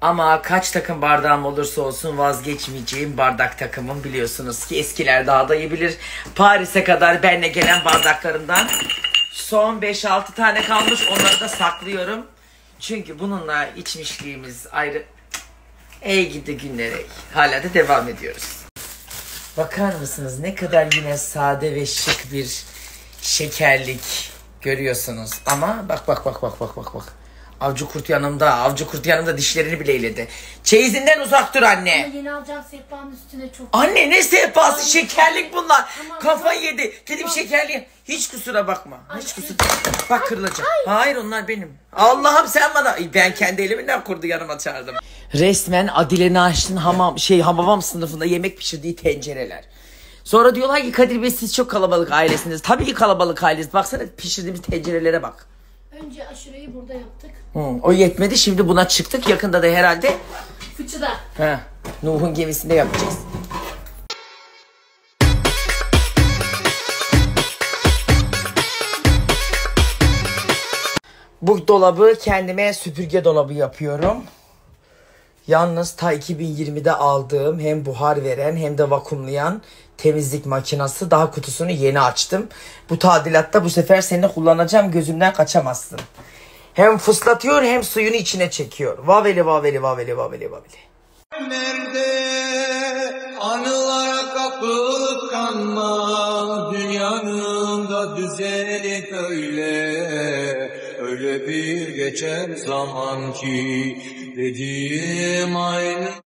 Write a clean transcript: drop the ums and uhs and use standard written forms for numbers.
Ama kaç takım bardağım olursa olsun vazgeçmeyeceğim bardak takımım, biliyorsunuz ki eskiler daha da iyi bilir. Paris'e kadar benimle gelen bardaklarımdan son 5-6 tane kalmış, onları da saklıyorum. Çünkü bununla içmişliğimiz ayrı. Ey gidi günlere, hala da devam ediyoruz. Bakar mısınız ne kadar yine sade ve şık bir şekerlik görüyorsunuz. Ama bak. Avcı kurt yanımda dişlerini bile eyledi. Çeyizinden uzak dur anne. Ama yeni alacağım sehpanın üstüne çok. Anne ne sehpası, şekerlik bunlar. Tamam, Kafayı yedi. Dedim şekerliği. Hiç kusura bakma. Hiç kusura. Bak kırılacak. Hayır onlar benim. Allah'ım sen bana. Ben kendi elimden kurdu yanıma çağırdım. Resmen Adile Naşit'in Hababam sınıfında yemek pişirdiği tencereler. Sonra diyorlar ki Kadir Bey siz çok kalabalık ailesiniz. Tabii ki kalabalık aileyiz. Baksana pişirdiğimiz tencerelere bak. Önce aşureyi burada yaptık. O yetmedi, şimdi buna çıktık. Yakında da herhalde Fıçıda. Nuh'un gemisinde yapacağız. Bu dolabı kendime süpürge dolabı yapıyorum. Yalnız ta 2020'de aldığım hem buhar veren hem de vakumlayan temizlik makinesi, daha kutusunu yeni açtım. Bu tadilatta bu sefer seni kullanacağım, gözümden kaçamazsın. Hem fıslatıyor hem suyunu içine çekiyor. Vaveli. Nerede anılara kapılıp kanma, dünyanın da düzeni öyle bir geçer zaman ki dediğim aynı.